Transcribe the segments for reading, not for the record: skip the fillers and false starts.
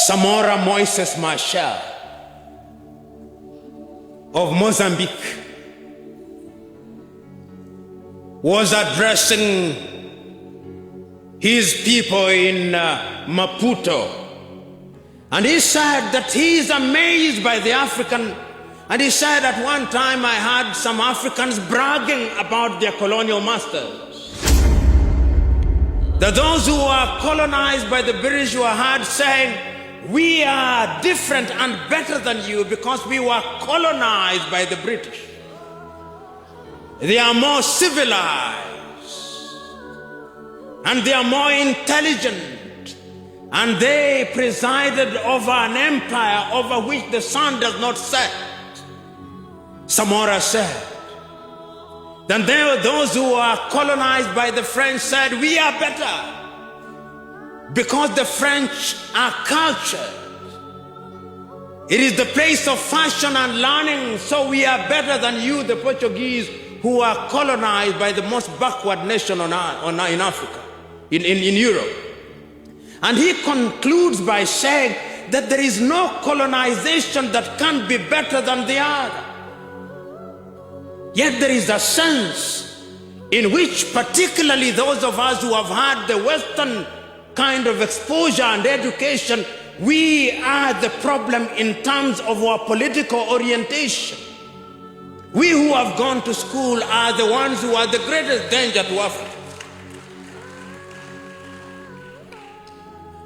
Samora Moises Machel of Mozambique was addressing his people in Maputo, and he said that he is amazed by the African, and he said at one time I had some Africans bragging about their colonial masters, that those who were colonized by the British were heard saying, we are different and better than you because we were colonized by the British. They are more civilized, and they are more intelligent, and they presided over an empire over which the sun does not set. Samora said. Then there were those who were colonized by the French said, we are better because the French are cultured. It is the place of fashion and learning, so we are better than you, the Portuguese, who are colonized by the most backward nation in Africa, in Europe. And he concludes by saying that there is no colonization that can be better than the other. Yet there is a sense in which particularly those of us who have had the Western kind of exposure and education, we are the problem in terms of our political orientation. We who have gone to school are the ones who are the greatest danger to Africa.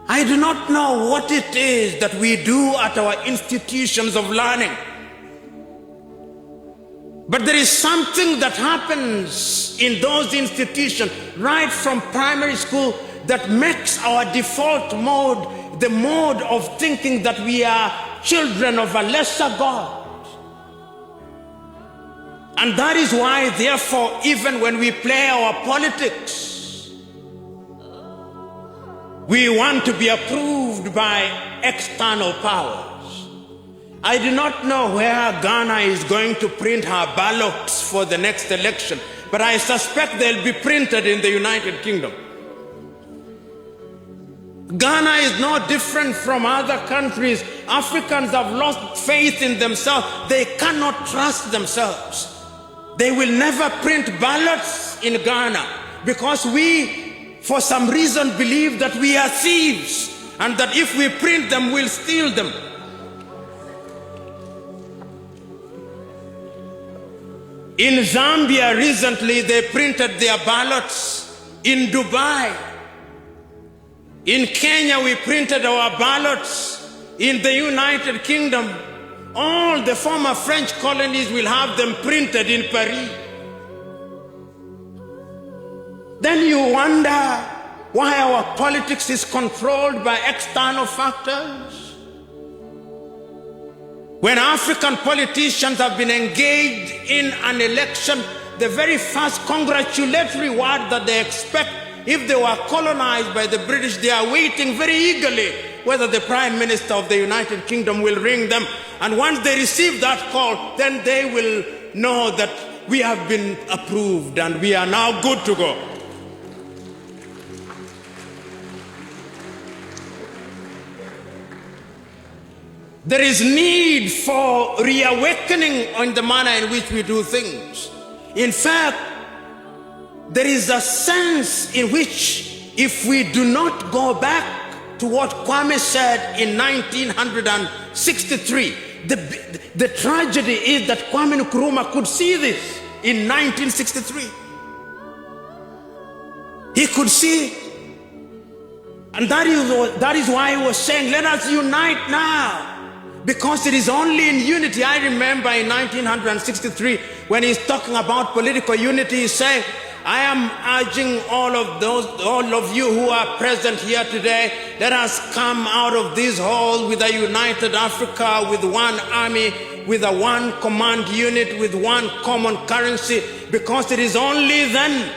I do not know what it is that we do at our institutions of learning, but there is something that happens in those institutions right from primary school that makes our default mode the mode of thinking that we are children of a lesser God. And that is why, therefore, even when we play our politics, we want to be approved by external powers. I do not know where Ghana is going to print her ballots for the next election, but I suspect they'll be printed in the United Kingdom. Ghana is no different from other countries. Africans have lost faith in themselves. They cannot trust themselves. They will never print ballots in Ghana because we, for some reason, believe that we are thieves and that if we print them, we'll steal them. In Zambia recently, they printed their ballots in Dubai. In Kenya, we printed our ballots. In the United Kingdom, all the former French colonies will have them printed in Paris. Then you wonder why our politics is controlled by external factors. When African politicians have been engaged in an election, the very first congratulatory word that they expect, if they were colonized by the British, they are waiting very eagerly whether the Prime Minister of the United Kingdom will ring them. And once they receive that call, then they will know that we have been approved and we are now good to go. There is need for reawakening on the manner in which we do things. In fact, there is a sense in which if we do not go back to what Kwame said in 1963, the tragedy is that Kwame Nkrumah could see this in 1963. He could see it. And that is why he was saying, let us unite now. Because it is only in unity. I remember in 1963, when he's talking about political unity, he's saying, I am urging all of you who are present here today, let us come out of this hall with a united Africa, with one army, with a one command unit, with one common currency, because it is only then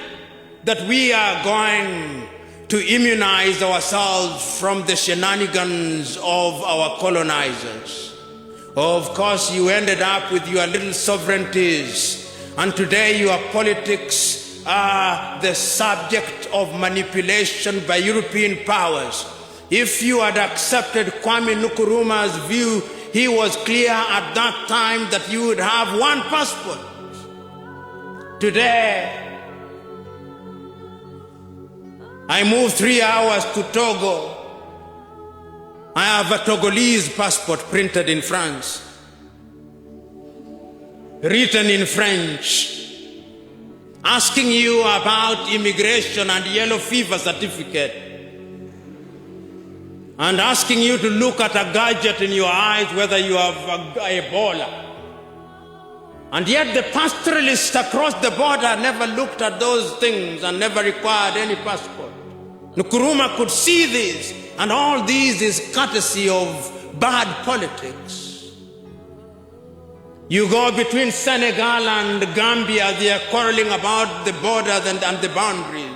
that we are going to immunize ourselves from the shenanigans of our colonizers. Of course, you ended up with your little sovereignties, and today your politics are the subject of manipulation by European powers. If you had accepted Kwame Nkrumah's view, he was clear at that time that you would have one passport. Today, I moved 3 hours to Togo. I have a Togolese passport printed in France, written in French, asking you about immigration and yellow fever certificate, and asking you to look at a gadget in your eyes whether you have Ebola. And yet the pastoralists across the border never looked at those things and never required any passport. Nkrumah could see this, and all this is courtesy of bad politics. You go between Senegal and Gambia, they are quarreling about the borders and the boundaries.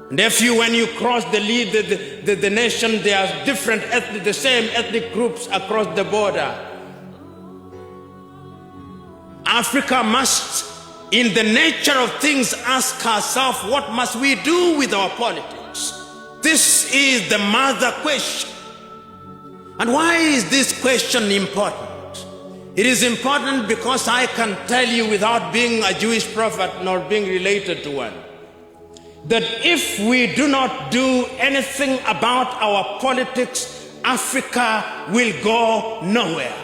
And when you cross the nation, there are the same ethnic groups across the border. Africa must, in the nature of things, ask herself, what must we do with our politics? This is the mother question. And why is this question important? It is important because I can tell you, without being a Jewish prophet nor being related to one, that if we do not do anything about our politics, Africa will go nowhere.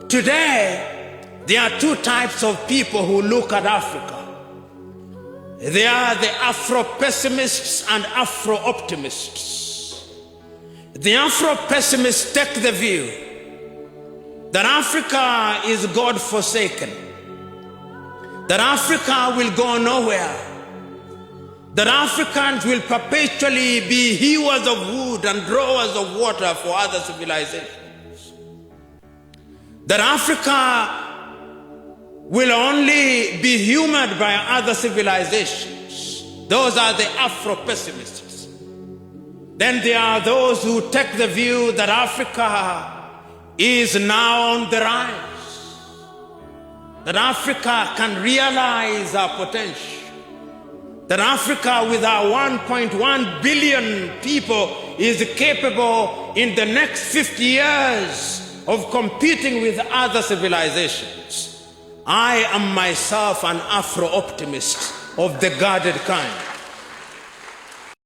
Today, there are two types of people who look at Africa. They are the Afro-pessimists and Afro-optimists. The Afro-pessimists take the view that Africa is God-forsaken, that Africa will go nowhere, that Africans will perpetually be hewers of wood and drawers of water for other civilizations, that Africa will only be humored by other civilizations. Those are the Afro-pessimists. Then there are those who take the view that Africa is now on the rise, that Africa can realize our potential, that Africa with our 1.1 billion people is capable in the next 50 years of competing with other civilizations. I am myself an Afro-optimist of the guarded kind.